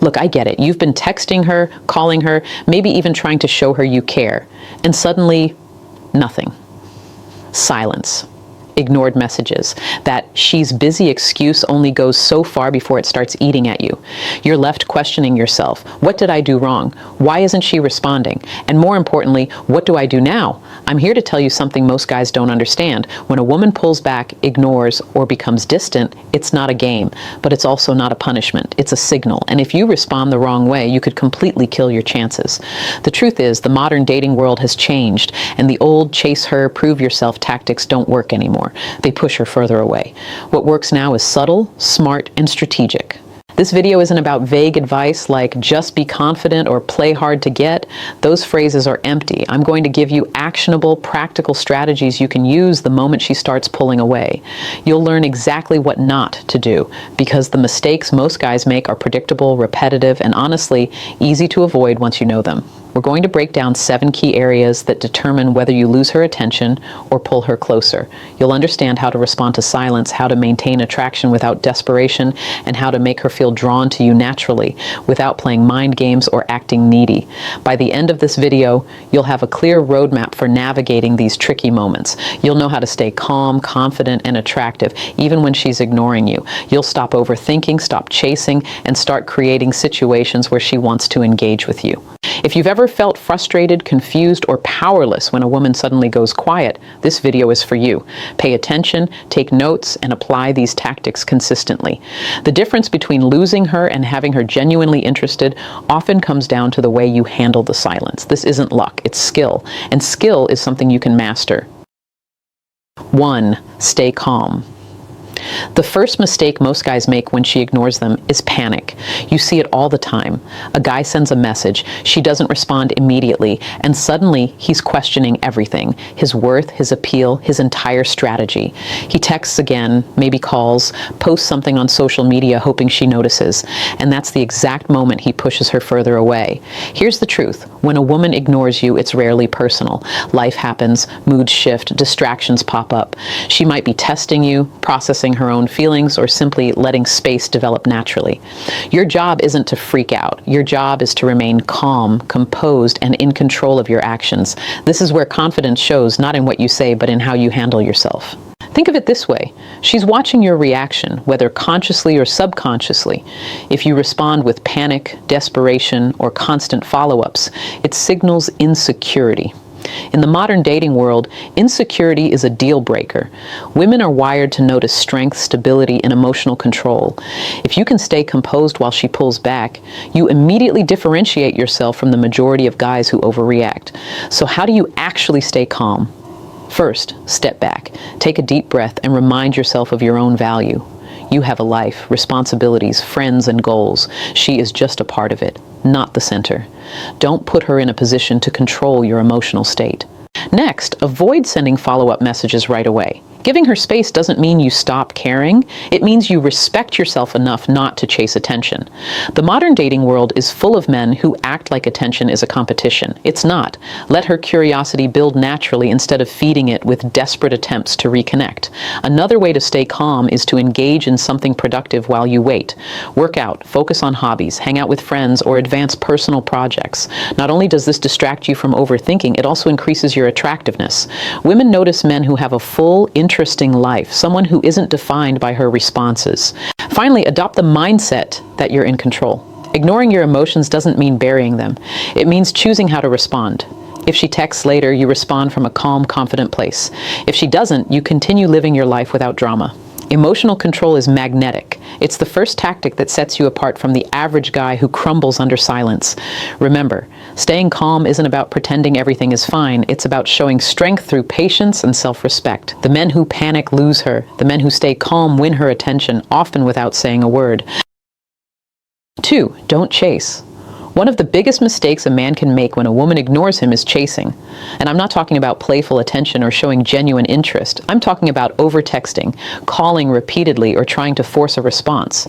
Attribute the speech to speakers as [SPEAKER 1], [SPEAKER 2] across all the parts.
[SPEAKER 1] Look, I get it. You've been texting her, calling her, maybe even trying to show her you care. And suddenly, nothing. Silence. Ignored messages. That she's busy excuse only goes so far before it starts eating at you. You're left questioning yourself. What did I do wrong? Why isn't she responding? And more importantly, what do I do now? I'm here to tell you something most guys don't understand. When a woman pulls back, ignores, or becomes distant, it's not a game, but it's also not a punishment. It's a signal. And if you respond the wrong way, you could completely kill your chances. The truth is, the modern dating world has changed, and the old chase her, prove yourself tactics don't work anymore. They push her further away. What works now is subtle, smart, and strategic. This video isn't about vague advice like just be confident or play hard to get. Those phrases are empty. I'm going to give you actionable, practical strategies you can use the moment she starts pulling away. You'll learn exactly what not to do, because the mistakes most guys make are predictable, repetitive, and honestly, easy to avoid once you know them. We're going to break down 7 key areas that determine whether you lose her attention or pull her closer. You'll understand how to respond to silence, how to maintain attraction without desperation, and how to make her feel drawn to you naturally without playing mind games or acting needy. By the end of this video, you'll have a clear roadmap for navigating these tricky moments. You'll know how to stay calm, confident, and attractive even when she's ignoring you. You'll stop overthinking, stop chasing, and start creating situations where she wants to engage with you. If you've ever felt frustrated, confused, or powerless when a woman suddenly goes quiet, this video is for you. Pay attention, take notes, and apply these tactics consistently. The difference between losing her and having her genuinely interested often comes down to the way you handle the silence. This isn't luck, it's skill. And skill is something you can master. 1. Stay calm. The first mistake most guys make when she ignores them is panic. You see it all the time. A guy sends a message, she doesn't respond immediately, and suddenly he's questioning everything: his worth, his appeal, his entire strategy. He texts again, maybe calls, posts something on social media hoping she notices, and that's the exact moment he pushes her further away. Here's the truth: when a woman ignores you, it's rarely personal. Life happens, moods shift, distractions pop up. She might be testing you, processing her own feelings, or simply letting space develop naturally. Your job isn't to freak out. Your job is to remain calm, composed, and in control of your actions. This is where confidence shows, not in what you say, but in how you handle yourself. Think of it this way. She's watching your reaction, whether consciously or subconsciously. If you respond with panic, desperation, or constant follow-ups, it signals insecurity. In the modern dating world, insecurity is a deal breaker. Women are wired to notice strength, stability, and emotional control. If you can stay composed while she pulls back, you immediately differentiate yourself from the majority of guys who overreact. So how do you actually stay calm? First, step back. Take a deep breath and remind yourself of your own value. You have a life, responsibilities, friends, and goals. She is just a part of it, not the center. Don't put her in a position to control your emotional state. Next, avoid sending follow-up messages right away. Giving her space doesn't mean you stop caring. It means you respect yourself enough not to chase attention. The modern dating world is full of men who act like attention is a competition. It's not. Let her curiosity build naturally instead of feeding it with desperate attempts to reconnect. Another way to stay calm is to engage in something productive while you wait. Work out, focus on hobbies, hang out with friends, or advance personal projects. Not only does this distract you from overthinking, it also increases your attractiveness. Women notice men who have a full, interesting life, someone who isn't defined by her responses. Finally, adopt the mindset that you're in control. Ignoring your emotions doesn't mean burying them. It means choosing how to respond. If she texts later, you respond from a calm, confident place. If she doesn't, you continue living your life without drama. Emotional control is magnetic. It's the first tactic that sets you apart from the average guy who crumbles under silence. Remember, staying calm isn't about pretending everything is fine. It's about showing strength through patience and self-respect. The men who panic lose her. The men who stay calm win her attention, often without saying a word. 2. Don't chase. One of the biggest mistakes a man can make when a woman ignores him is chasing. And I'm not talking about playful attention or showing genuine interest. I'm talking about over-texting, calling repeatedly, or trying to force a response.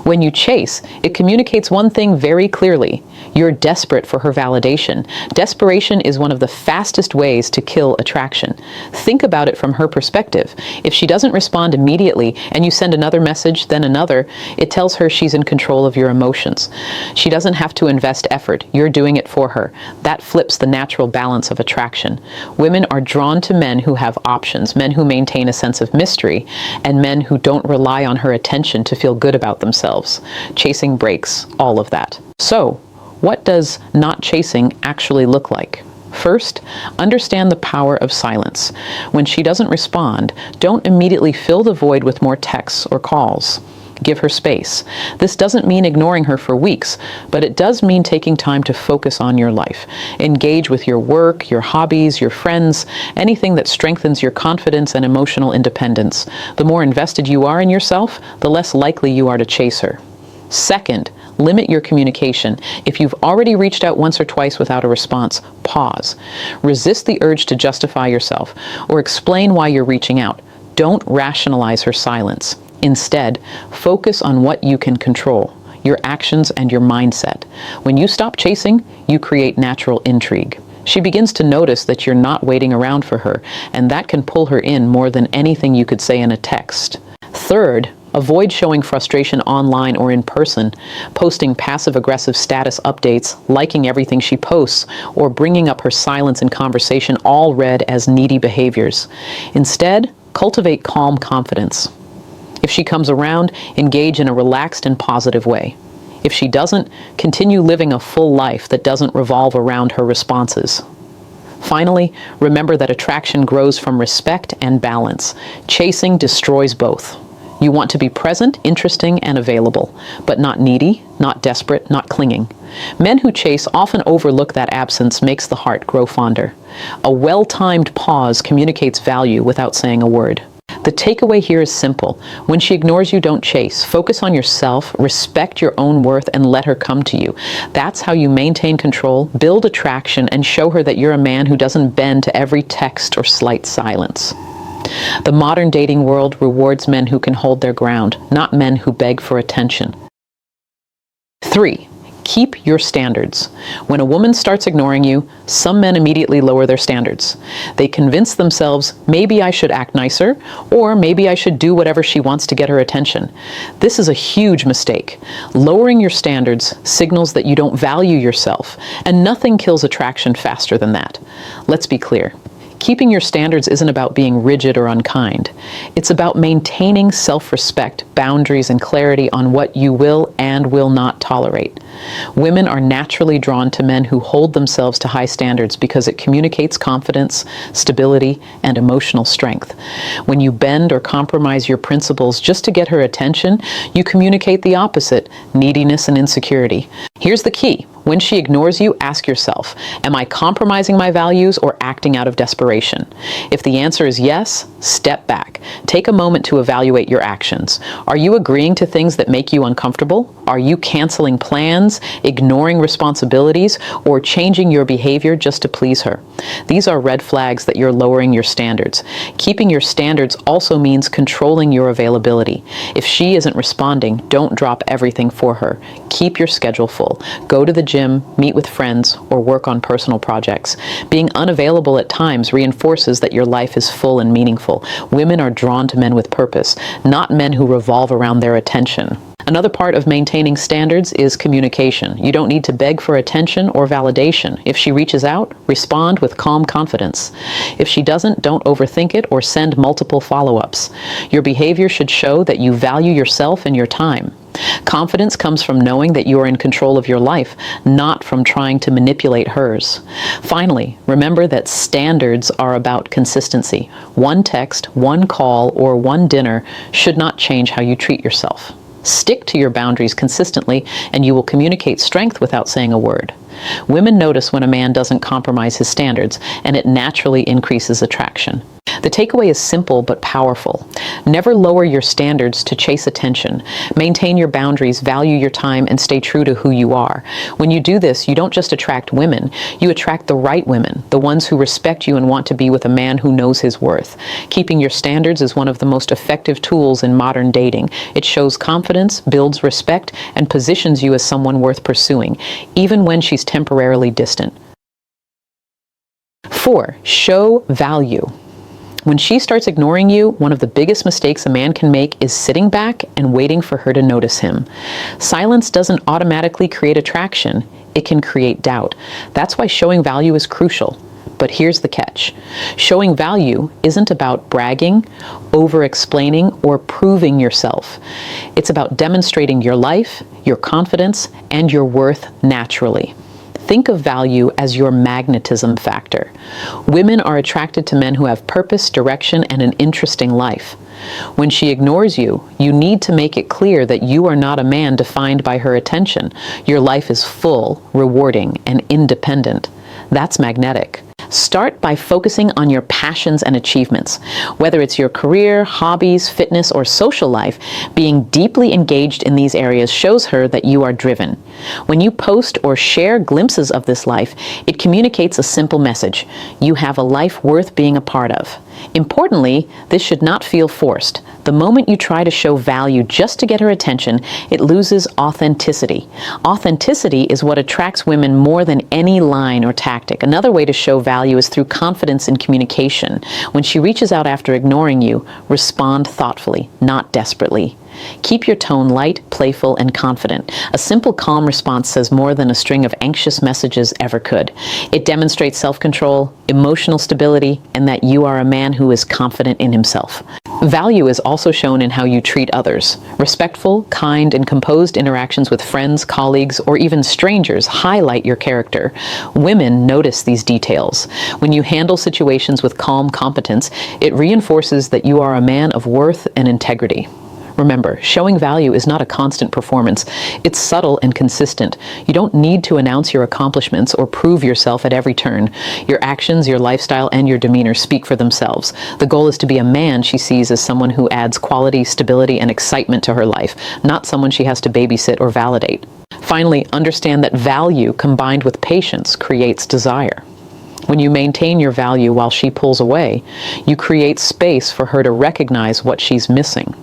[SPEAKER 1] When you chase, it communicates one thing very clearly. You're desperate for her validation. Desperation is one of the fastest ways to kill attraction. Think about it from her perspective. If she doesn't respond immediately and you send another message, then another, it tells her she's in control of your emotions. She doesn't have to invest effort. You're doing it for her. That flips the natural balance of attraction. Women are drawn to men who have options, men who maintain a sense of mystery, and men who don't rely on her attention to feel good about themselves. Chasing breaks all of that. So, what does not chasing actually look like? First, understand the power of silence. When she doesn't respond, don't immediately fill the void with more texts or calls. Give her space. This doesn't mean ignoring her for weeks, but it does mean taking time to focus on your life. Engage with your work, your hobbies, your friends, anything that strengthens your confidence and emotional independence. The more invested you are in yourself, the less likely you are to chase her. Second, limit your communication. If you've already reached out once or twice without a response, pause. Resist the urge to justify yourself or explain why you're reaching out. Don't rationalize her silence. Instead, focus on what you can control, your actions and your mindset. When you stop chasing, you create natural intrigue. She begins to notice that you're not waiting around for her, and that can pull her in more than anything you could say in a text. Third, avoid showing frustration online or in person, posting passive-aggressive status updates, liking everything she posts, or bringing up her silence in conversation, all read as needy behaviors. Instead, cultivate calm confidence. If she comes around, engage in a relaxed and positive way. If she doesn't, continue living a full life that doesn't revolve around her responses. Finally, remember that attraction grows from respect and balance. Chasing destroys both. You want to be present, interesting, and available, but not needy, not desperate, not clinging. Men who chase often overlook that absence makes the heart grow fonder. A well-timed pause communicates value without saying a word. The takeaway here is simple. When she ignores you, don't chase. Focus on yourself, respect your own worth, and let her come to you. That's how you maintain control, build attraction, and show her that you're a man who doesn't bend to every text or slight silence. The modern dating world rewards men who can hold their ground, not men who beg for attention. 3. Keep your standards. When a woman starts ignoring you, some men immediately lower their standards. They convince themselves, maybe I should act nicer, or maybe I should do whatever she wants to get her attention. This is a huge mistake. Lowering your standards signals that you don't value yourself, and nothing kills attraction faster than that. Let's be clear. Keeping your standards isn't about being rigid or unkind. It's about maintaining self-respect, boundaries, and clarity on what you will and will not tolerate. Women are naturally drawn to men who hold themselves to high standards because it communicates confidence, stability, and emotional strength. When you bend or compromise your principles just to get her attention, you communicate the opposite, neediness and insecurity. Here's the key. When she ignores you, ask yourself, am I compromising my values or acting out of desperation? If the answer is yes, step back. Take a moment to evaluate your actions. Are you agreeing to things that make you uncomfortable? Are you canceling plans, ignoring responsibilities, or changing your behavior just to please her? These are red flags that you're lowering your standards. Keeping your standards also means controlling your availability. If she isn't responding, don't drop everything for her. Keep your schedule full. Go to the gym, meet with friends, or work on personal projects. Being unavailable at times reinforces that your life is full and meaningful. Women are drawn to men with purpose, not men who revolve around their attention. Another part of maintaining standards is communication. You don't need to beg for attention or validation. If she reaches out, respond with calm confidence. If she doesn't, don't overthink it or send multiple follow-ups. Your behavior should show that you value yourself and your time. Confidence comes from knowing that you are in control of your life, not from trying to manipulate hers. Finally, remember that standards are about consistency. One text, one call, or one dinner should not change how you treat yourself. Stick to your boundaries consistently, and you will communicate strength without saying a word. Women notice when a man doesn't compromise his standards, and it naturally increases attraction. The takeaway is simple but powerful. Never lower your standards to chase attention. Maintain your boundaries, value your time, and stay true to who you are. When you do this, you don't just attract women, you attract the right women, the ones who respect you and want to be with a man who knows his worth. Keeping your standards is one of the most effective tools in modern dating. It shows confidence, builds respect, and positions you as someone worth pursuing, even when she's temporarily distant. 4. Show value. When she starts ignoring you, one of the biggest mistakes a man can make is sitting back and waiting for her to notice him. Silence doesn't automatically create attraction. It can create doubt. That's why showing value is crucial. But here's the catch. Showing value isn't about bragging, over-explaining, or proving yourself. It's about demonstrating your life, your confidence, and your worth naturally. Think of value as your magnetism factor. Women are attracted to men who have purpose, direction, and an interesting life. When she ignores you, you need to make it clear that you are not a man defined by her attention. Your life is full, rewarding, and independent. That's magnetic. Start by focusing on your passions and achievements. Whether it's your career, hobbies, fitness, or social life, being deeply engaged in these areas shows her that you are driven. When you post or share glimpses of this life, it communicates a simple message. You have a life worth being a part of. Importantly, this should not feel forced. The moment you try to show value just to get her attention, it loses authenticity. Authenticity is what attracts women more than any line or tactic. Another way to show value is through confidence in communication. When she reaches out after ignoring you, respond thoughtfully, not desperately. Keep your tone light, playful, and confident. A simple, calm response says more than a string of anxious messages ever could. It demonstrates self-control, emotional stability, and that you are a man who is confident in himself. Value is also shown in how you treat others. Respectful, kind, and composed interactions with friends, colleagues, or even strangers highlight your character. Women notice these details. When you handle situations with calm competence, it reinforces that you are a man of worth and integrity. Remember, showing value is not a constant performance. It's subtle and consistent. You don't need to announce your accomplishments or prove yourself at every turn. Your actions, your lifestyle, and your demeanor speak for themselves. The goal is to be a man she sees as someone who adds quality, stability, and excitement to her life, not someone she has to babysit or validate. Finally, understand that value combined with patience creates desire. When you maintain your value while she pulls away, you create space for her to recognize what she's missing.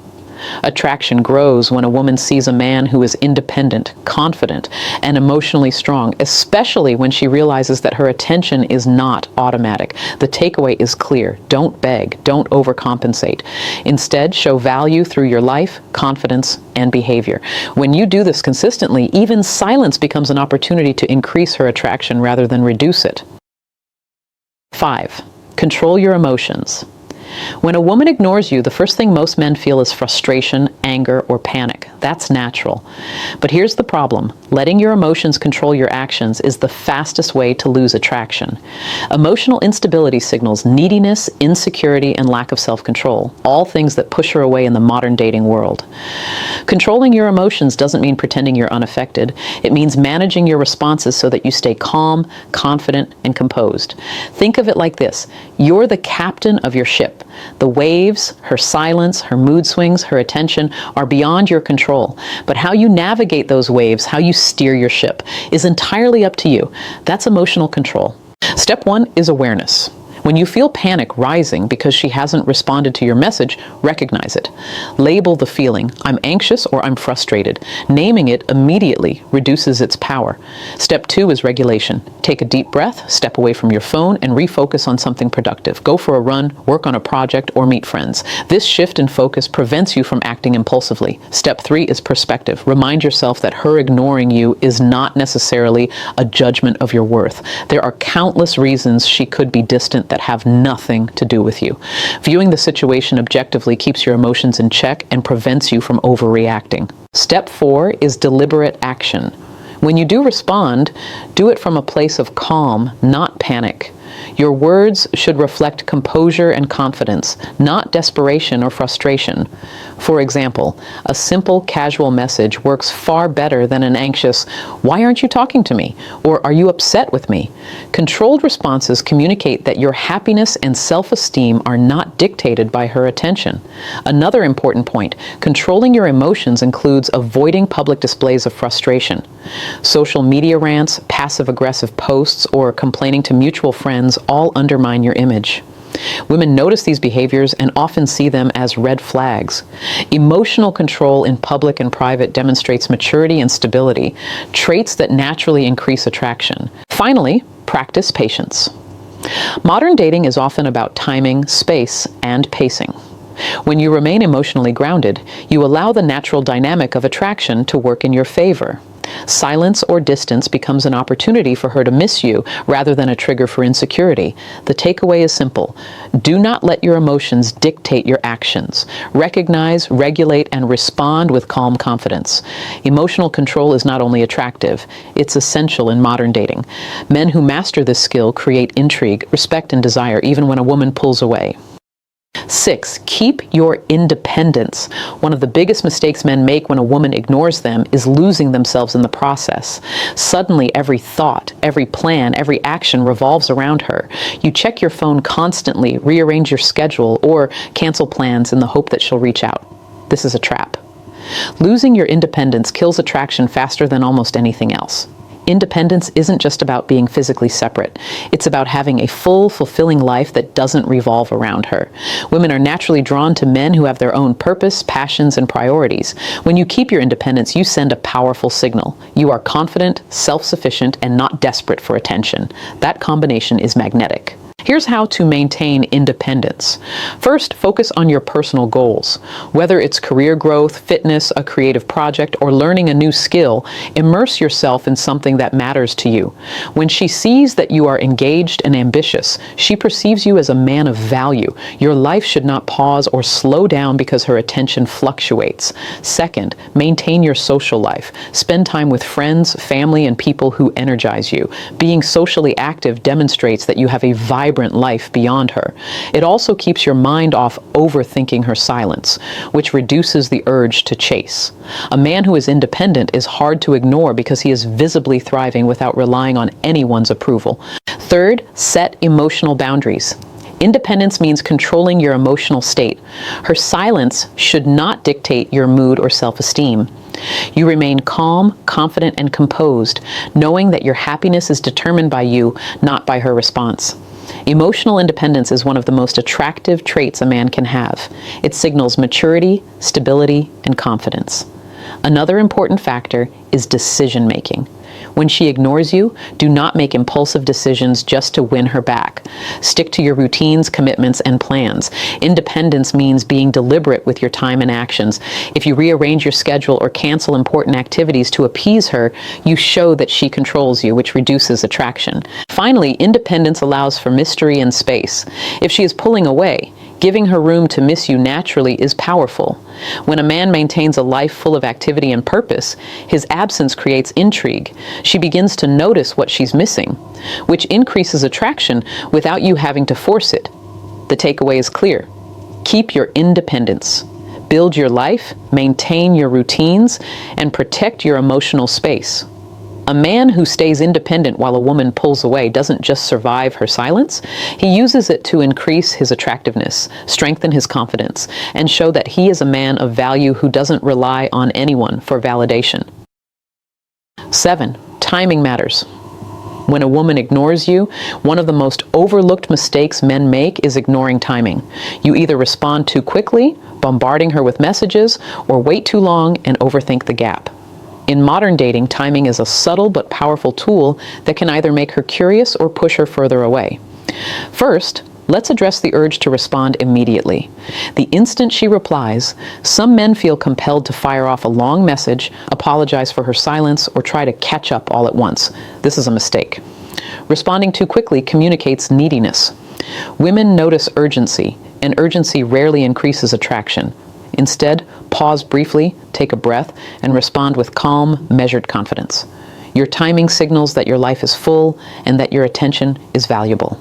[SPEAKER 1] Attraction grows when a woman sees a man who is independent, confident, and emotionally strong, especially when she realizes that her attention is not automatic. The takeaway is clear. Don't beg. Don't overcompensate. Instead, show value through your life, confidence, and behavior. When you do this consistently, even silence becomes an opportunity to increase her attraction rather than reduce it. 5. Control your emotions. When a woman ignores you, the first thing most men feel is frustration, anger, or panic. That's natural. But here's the problem. Letting your emotions control your actions is the fastest way to lose attraction. Emotional instability signals neediness, insecurity, and lack of self-control, all things that push her away in the modern dating world. Controlling your emotions doesn't mean pretending you're unaffected. It means managing your responses so that you stay calm, confident, and composed. Think of it like this. You're the captain of your ship. The waves, her silence, her mood swings, her attention are beyond your control. But how you navigate those waves, how you steer your ship, is entirely up to you. That's emotional control. Step 1 is awareness. When you feel panic rising because she hasn't responded to your message, recognize it. Label the feeling, I'm anxious or I'm frustrated. Naming it immediately reduces its power. Step 2 is regulation. Take a deep breath, step away from your phone, and refocus on something productive. Go for a run, work on a project, or meet friends. This shift in focus prevents you from acting impulsively. Step 3 is perspective. Remind yourself that her ignoring you is not necessarily a judgment of your worth. There are countless reasons she could be distant that have nothing to do with you. Viewing the situation objectively keeps your emotions in check and prevents you from overreacting. Step 4 is deliberate action. When you do respond, do it from a place of calm, not panic. Your words should reflect composure and confidence, not desperation or frustration. For example, a simple, casual message works far better than an anxious, "Why aren't you talking to me?" or "Are you upset with me?" Controlled responses communicate that your happiness and self-esteem are not dictated by her attention. Another important point, controlling your emotions includes avoiding public displays of frustration. Social media rants, passive-aggressive posts, or complaining to mutual friends all undermine your image. Women notice these behaviors and often see them as red flags. Emotional control in public and private demonstrates maturity and stability, traits that naturally increase attraction. Finally, practice patience. Modern dating is often about timing, space, and pacing. When you remain emotionally grounded, you allow the natural dynamic of attraction to work in your favor. Silence or distance becomes an opportunity for her to miss you rather than a trigger for insecurity. The takeaway is simple. Do not let your emotions dictate your actions. Recognize, regulate, and respond with calm confidence. Emotional control is not only attractive, it's essential in modern dating. Men who master this skill create intrigue, respect, and desire even when a woman pulls away. 6. Keep your independence. One of the biggest mistakes men make when a woman ignores them is losing themselves in the process. Suddenly, every thought, every plan, every action revolves around her. You check your phone constantly, rearrange your schedule, or cancel plans in the hope that she'll reach out. This is a trap. Losing your independence kills attraction faster than almost anything else. Independence isn't just about being physically separate. It's about having a full, fulfilling life that doesn't revolve around her. Women are naturally drawn to men who have their own purpose, passions, and priorities. When you keep your independence, you send a powerful signal. You are confident, self-sufficient, and not desperate for attention. That combination is magnetic. Here's how to maintain independence. First, focus on your personal goals. Whether it's career growth, fitness, a creative project, or learning a new skill, immerse yourself in something that matters to you. When she sees that you are engaged and ambitious, she perceives you as a man of value. Your life should not pause or slow down because her attention fluctuates. Second, maintain your social life. Spend time with friends, family, and people who energize you. Being socially active demonstrates that you have a vibrant life beyond her. It also keeps your mind off overthinking her silence, which reduces the urge to chase. A man who is independent is hard to ignore because he is visibly thriving without relying on anyone's approval. Third, set emotional boundaries. Independence means controlling your emotional state. Her silence should not dictate your mood or self-esteem. You remain calm, confident, and composed, knowing that your happiness is determined by you, not by her response. Emotional independence is one of the most attractive traits a man can have. It signals maturity, stability, and confidence. Another important factor is decision-making. When she ignores you, do not make impulsive decisions just to win her back. Stick to your routines, commitments, and plans. Independence means being deliberate with your time and actions. If you rearrange your schedule or cancel important activities to appease her, you show that she controls you, which reduces attraction. Finally, independence allows for mystery and space. If she is pulling away, giving her room to miss you naturally is powerful. When a man maintains a life full of activity and purpose, his absence creates intrigue. She begins to notice what she's missing, which increases attraction without you having to force it. The takeaway is clear. Keep your independence. Build your life, maintain your routines, and protect your emotional space. A man who stays independent while a woman pulls away doesn't just survive her silence, he uses it to increase his attractiveness, strengthen his confidence, and show that he is a man of value who doesn't rely on anyone for validation. 7. Timing matters. When a woman ignores you, one of the most overlooked mistakes men make is ignoring timing. You either respond too quickly, bombarding her with messages, or wait too long and overthink the gap. In modern dating, timing is a subtle but powerful tool that can either make her curious or push her further away. First, let's address the urge to respond immediately. The instant she replies, some men feel compelled to fire off a long message, apologize for her silence, or try to catch up all at once. This is a mistake. Responding too quickly communicates neediness. Women notice urgency, and urgency rarely increases attraction. Instead, pause briefly, take a breath, and respond with calm, measured confidence. Your timing signals that your life is full and that your attention is valuable.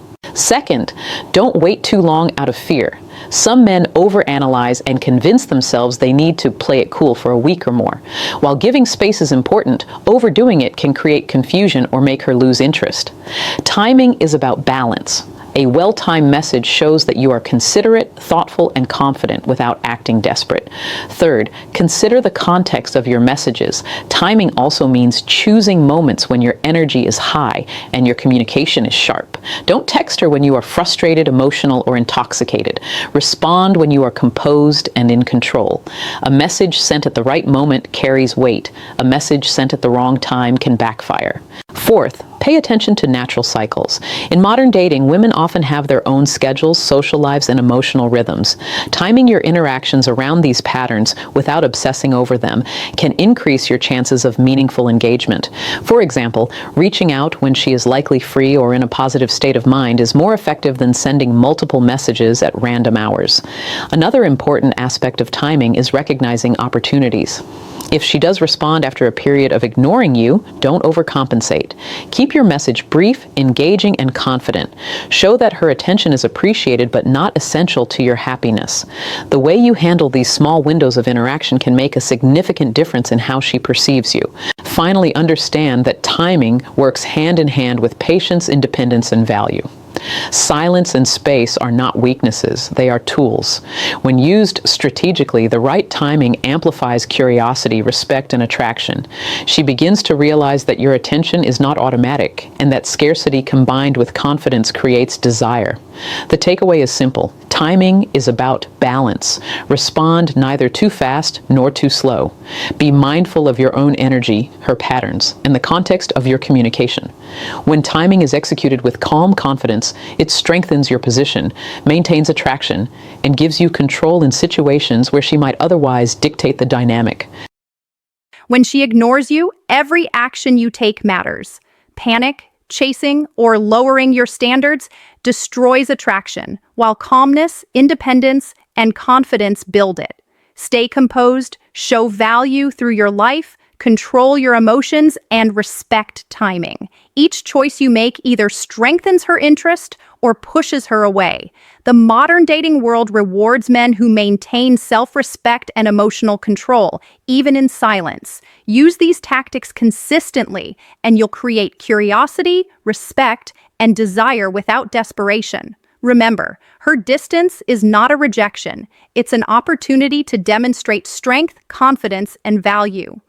[SPEAKER 1] Second, don't wait too long out of fear. Some men overanalyze and convince themselves they need to play it cool for a week or more. While giving space is important, overdoing it can create confusion or make her lose interest. Timing is about balance. A well-timed message shows that you are considerate, thoughtful, and confident without acting desperate. Third, consider the context of your messages. Timing also means choosing moments when your energy is high and your communication is sharp. Don't text her when you are frustrated, emotional, or intoxicated. Respond when you are composed and in control. A message sent at the right moment carries weight. A message sent at the wrong time can backfire. Fourth, pay attention to natural cycles. In modern dating, women often have their own schedules, social lives, and emotional rhythms. Timing your interactions around these patterns without obsessing over them can increase your chances of meaningful engagement. For example, reaching out when she is likely free or in a positive state of mind is more effective than sending multiple messages at random hours. Another important aspect of timing is recognizing opportunities. If she does respond after a period of ignoring you, don't overcompensate. Keep your message brief, engaging, and confident. Show that her attention is appreciated but not essential to your happiness. The way you handle these small windows of interaction can make a significant difference in how she perceives you. Finally, understand that timing works hand in hand with patience, independence, and value. Silence and space are not weaknesses, they are tools. When used strategically, the right timing amplifies curiosity, respect, and attraction. She begins to realize that your attention is not automatic, and that scarcity combined with confidence creates desire. The takeaway is simple. Timing is about balance. Respond neither too fast nor too slow. Be mindful of your own energy, her patterns, and the context of your communication. When timing is executed with calm confidence, it strengthens your position, maintains attraction, and gives you control in situations where she might otherwise dictate the dynamic.
[SPEAKER 2] When she ignores you, every action you take matters. Panic, chasing, or lowering your standards destroys attraction, while calmness, independence, and confidence build it. Stay composed, show value through your life, control your emotions, and respect timing. Each choice you make either strengthens her interest or pushes her away. The modern dating world rewards men who maintain self-respect and emotional control, even in silence. Use these tactics consistently, and you'll create curiosity, respect, and desire without desperation. Remember, her distance is not a rejection. It's an opportunity to demonstrate strength, confidence, and value.